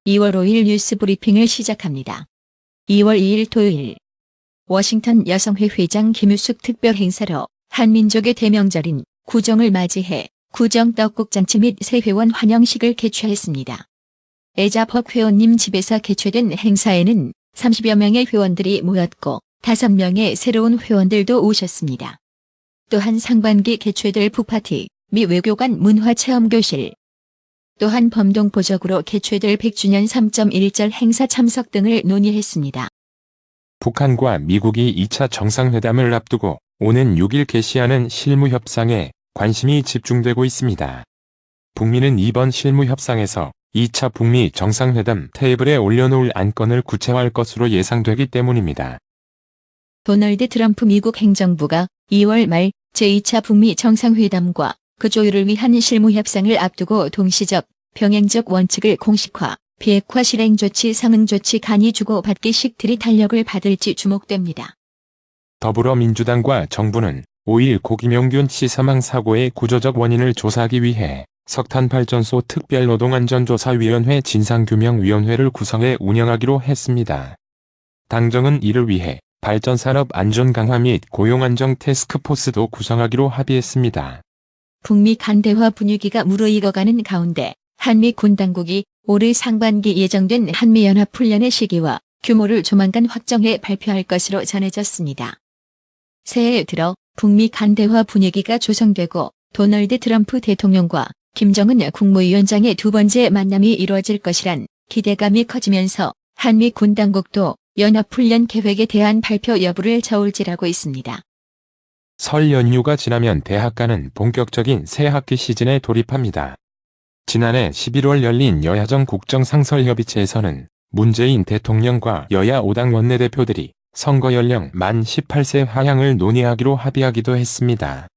2월 5일 뉴스 브리핑을 시작합니다. 2월 2일 토요일 워싱턴 여성회 회장 김유숙 특별 행사로 한민족의 대명절인 구정을 맞이해 구정 떡국잔치 및 새 회원 환영식을 개최했습니다. 애자법 회원님 집에서 개최된 행사에는 30여 명의 회원들이 모였고 5명의 새로운 회원들도 오셨습니다. 또한 상반기 개최될 북파티, 미 외교관 문화체험교실, 또한 범동포적으로 개최될 100주년 3.1절 행사 참석 등을 논의했습니다. 북한과 미국이 2차 정상회담을 앞두고 오는 6일 개시하는 실무협상에 관심이 집중되고 있습니다. 북미는 이번 실무협상에서 2차 북미 정상회담 테이블에 올려놓을 안건을 구체화할 것으로 예상되기 때문입니다. 도널드 트럼프 미국 행정부가 2월 말 제2차 북미 정상회담과 그 조율을 위한 실무협상을 앞두고 동시적, 병행적 원칙을 공식화, 비핵화 실행조치 상응조치 간이 주고받기식 들이탄력을 받을지 주목됩니다. 더불어민주당과 정부는 5일 고김용균 씨 사망 사고의 구조적 원인을 조사하기 위해 석탄발전소 특별노동안전조사위원회 진상규명위원회를 구성해 운영하기로 했습니다. 당정은 이를 위해 발전산업 안전 강화 및 고용안정 태스크포스도 구성하기로 합의했습니다. 북미 간 대화 분위기가 무르익어가는 가운데 한미 군 당국이 올해 상반기 예정된 한미연합훈련의 시기와 규모를 조만간 확정해 발표할 것으로 전해졌습니다. 새해 들어 북미 간 대화 분위기가 조성되고 도널드 트럼프 대통령과 김정은 국무위원장의 두 번째 만남이 이루어질 것이란 기대감이 커지면서 한미 군 당국도 연합훈련 계획에 대한 발표 여부를 저울질하고 있습니다. 설 연휴가 지나면 대학가는 본격적인 새 학기 시즌에 돌입합니다. 지난해 11월 열린 여야정 국정상설협의체에서는 문재인 대통령과 여야 5당 원내대표들이 선거 연령 만 18세 하향을 논의하기로 합의하기도 했습니다.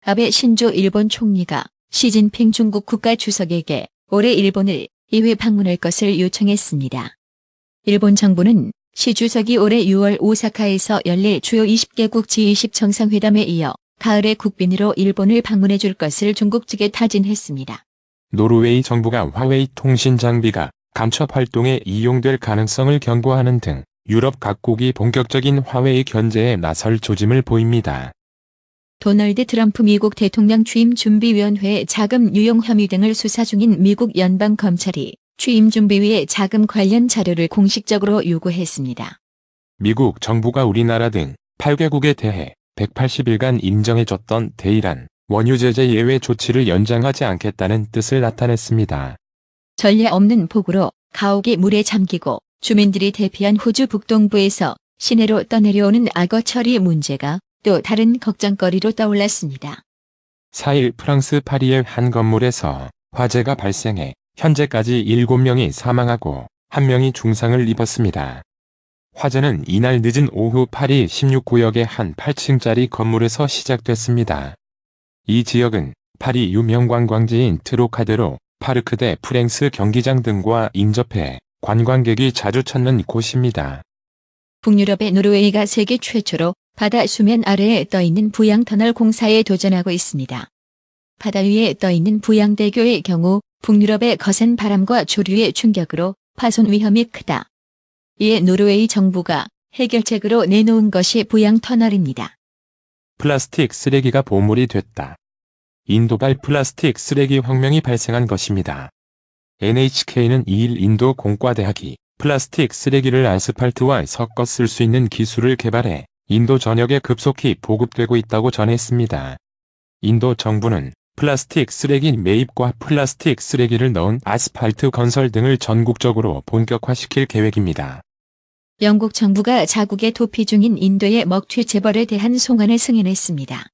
아베 신조 일본 총리가 시진핑 중국 국가주석에게 올해 일본을 2회 방문할 것을 요청했습니다. 일본 정부는 시 주석이 올해 6월 오사카에서 열릴 주요 20개국 G20 정상회담에 이어 가을에 국빈으로 일본을 방문해 줄 것을 중국 측에 타진했습니다. 노르웨이 정부가 화웨이 통신 장비가 간첩 활동에 이용될 가능성을 경고하는 등 유럽 각국이 본격적인 화웨이 견제에 나설 조짐을 보입니다. 도널드 트럼프 미국 대통령 취임 준비위원회 자금 유용 혐의 등을 수사 중인 미국 연방검찰이 취임 준비위에 자금 관련 자료를 공식적으로 요구했습니다. 미국 정부가 우리나라 등 8개국에 대해 180일간 인정해줬던 대이란 원유 제재 예외 조치를 연장하지 않겠다는 뜻을 나타냈습니다. 전례 없는 폭우로 가옥이 물에 잠기고 주민들이 대피한 호주 북동부에서 시내로 떠내려오는 악어 처리 문제가 또 다른 걱정거리로 떠올랐습니다. 4일 프랑스 파리의 한 건물에서 화재가 발생해 현재까지 7명이 사망하고 1명이 중상을 입었습니다. 화재는 이날 늦은 오후 파리 16구역의 한 8층짜리 건물에서 시작됐습니다. 이 지역은 파리 유명 관광지인 트로카데로, 파르크 대 프랭스 경기장 등과 인접해 관광객이 자주 찾는 곳입니다. 북유럽의 노르웨이가 세계 최초로 바다 수면 아래에 떠있는 부양터널 공사에 도전하고 있습니다. 바다 위에 떠있는 부양대교의 경우 북유럽의 거센 바람과 조류의 충격으로 파손 위험이 크다. 이에 노르웨이 정부가 해결책으로 내놓은 것이 부양터널입니다. 플라스틱 쓰레기가 보물이 됐다. 인도발 플라스틱 쓰레기 혁명이 발생한 것입니다. NHK는 2일 인도 공과대학이 플라스틱 쓰레기를 아스팔트와 섞어 쓸 수 있는 기술을 개발해 인도 전역에 급속히 보급되고 있다고 전했습니다. 인도 정부는 플라스틱 쓰레기 매입과 플라스틱 쓰레기를 넣은 아스팔트 건설 등을 전국적으로 본격화시킬 계획입니다. 영국 정부가 자국에 도피 중인 인도의 먹튀 재벌에 대한 송환을 승인했습니다.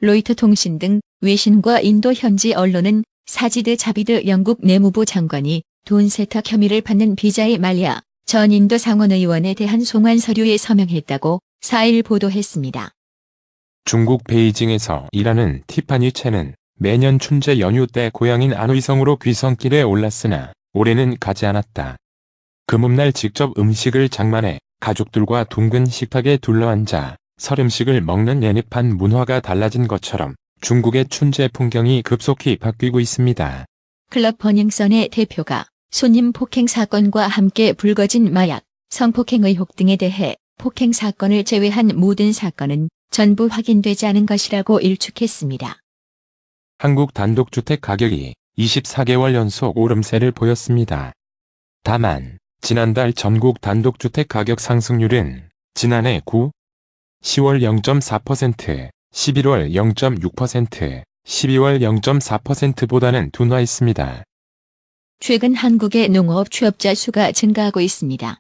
로이터 통신 등 외신과 인도 현지 언론은 사지드 자비드 영국 내무부 장관이 돈 세탁 혐의를 받는 비자이 말리아 전 인도 상원의원에 대한 송환 서류에 서명했다고 4일 보도했습니다. 중국 베이징에서 일하는 티파니 첸은 매년 춘제 연휴 때 고향인 안의성으로 귀성길에 올랐으나 올해는 가지 않았다. 금음날 직접 음식을 장만해 가족들과 둥근 식탁에 둘러앉아 설 음식을 먹는 애니판 문화가 달라진 것처럼 중국의 춘제 풍경이 급속히 바뀌고 있습니다. 클럽 버닝썬의 대표가 손님 폭행 사건과 함께 불거진 마약, 성폭행 의혹 등에 대해 폭행 사건을 제외한 모든 사건은 전부 확인되지 않은 것이라고 일축했습니다. 한국 단독주택 가격이 24개월 연속 오름세를 보였습니다. 다만 지난달 전국 단독주택 가격 상승률은 지난해 9, 10월 0.4%, 11월 0.6%, 12월 0.4%보다는 둔화했습니다. 최근 한국의 농업 취업자 수가 증가하고 있습니다.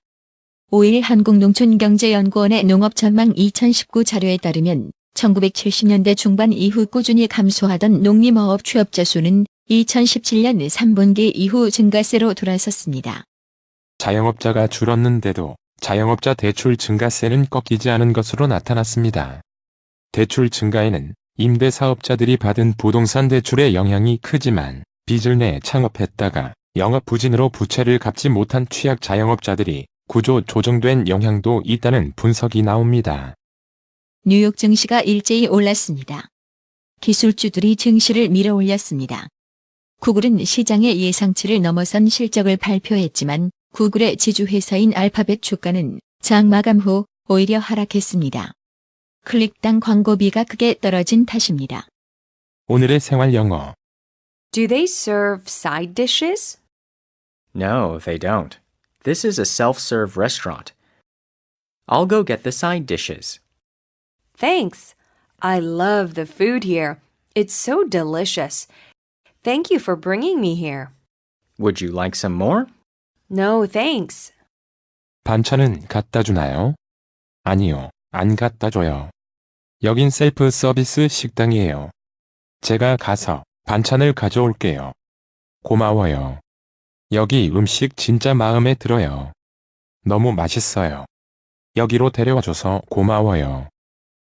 5일 한국농촌경제연구원의 농업전망 2019 자료에 따르면 1970년대 중반 이후 꾸준히 감소하던 농림어업 취업자 수는 2017년 3분기 이후 증가세로 돌아섰습니다. 자영업자가 줄었는데도 자영업자 대출 증가세는 꺾이지 않은 것으로 나타났습니다. 대출 증가에는 임대사업자들이 받은 부동산 대출의 영향이 크지만 빚을 내 창업했다가 영업 부진으로 부채를 갚지 못한 취약 자영업자들이 구조 조정된 영향도 있다는 분석이 나옵니다. 뉴욕 증시가 일제히 올랐습니다. 기술주들이 증시를 밀어올렸습니다. 구글은 시장의 예상치를 넘어선 실적을 발표했지만 구글의 지주회사인 알파벳 주가는 장 마감 후 오히려 하락했습니다. 클릭당 광고비가 크게 떨어진 탓입니다. 오늘의 생활 영어. Do they serve side dishes? No, they don't. This is a self-serve restaurant. I'll go get the side dishes. Thanks. I love the food here. It's so delicious. Thank you for bringing me here. Would you like some more? No, thanks. 반찬은 갖다 주나요? 아니요, 안 갖다 줘요. 여긴 셀프 서비스 식당이에요. 제가 가서 반찬을 가져올게요. 고마워요. 여기 음식 진짜 마음에 들어요. 너무 맛있어요. 여기로 데려와줘서 고마워요.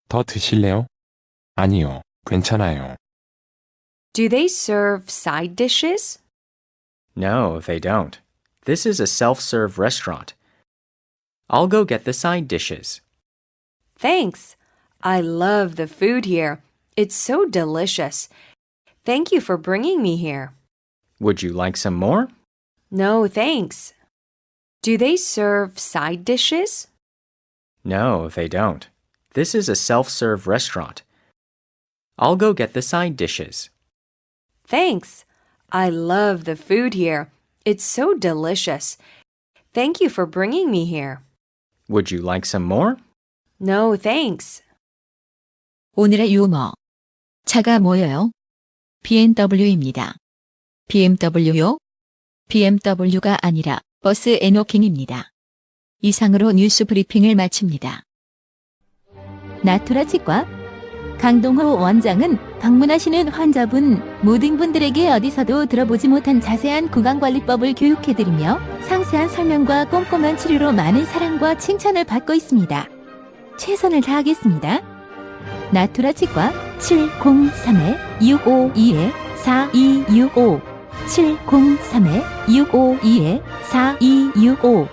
더 드실래요? 아니요, 괜찮아요. Do they serve side dishes? No, they don't. This is a self-serve restaurant. I'll go get the side dishes. Thanks. I love the food here. It's so delicious. Thank you for bringing me here. Would you like some more? No, thanks. Do they serve side dishes? No, they don't. This is a self-serve restaurant. I'll go get the side dishes. Thanks. I love the food here. It's so delicious. Thank you for bringing me here. Would you like some more? No, thanks. 오늘의 유머. 차가 뭐예요? BMW입니다. BMW요? BMW가 아니라 버스 에노킹입니다. 이상으로 뉴스 브리핑을 마칩니다. 나투라 치과 강동호 원장은 방문하시는 환자분 모든 분들에게 어디서도 들어보지 못한 자세한 구강관리법을 교육해드리며 상세한 설명과 꼼꼼한 치료로 많은 사랑과 칭찬을 받고 있습니다. 최선을 다하겠습니다. 나투라 치과 703-652-4265 703-652-4265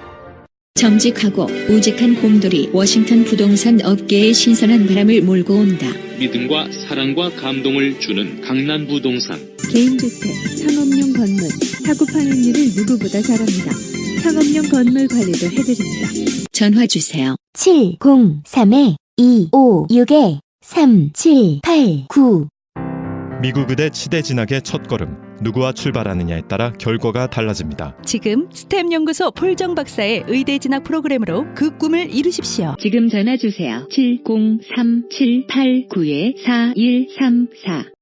정직하고 우직한 곰돌이 워싱턴 부동산 업계에 신선한 바람을 몰고 온다. 믿음과 사랑과 감동을 주는 강남 부동산. 개인주택, 상업용 건물, 사고 파행률을 누구보다 잘합니다. 상업용 건물 관리도 해드립니다. 전화 주세요. 703-256-3789 미국 의대 치대 진학의 첫걸음, 누구와 출발하느냐에 따라 결과가 달라집니다. 지금 스템 연구소 폴정 박사의 의대 진학 프로그램으로 그 꿈을 이루십시오. 지금 전화 주세요. 703-789-4134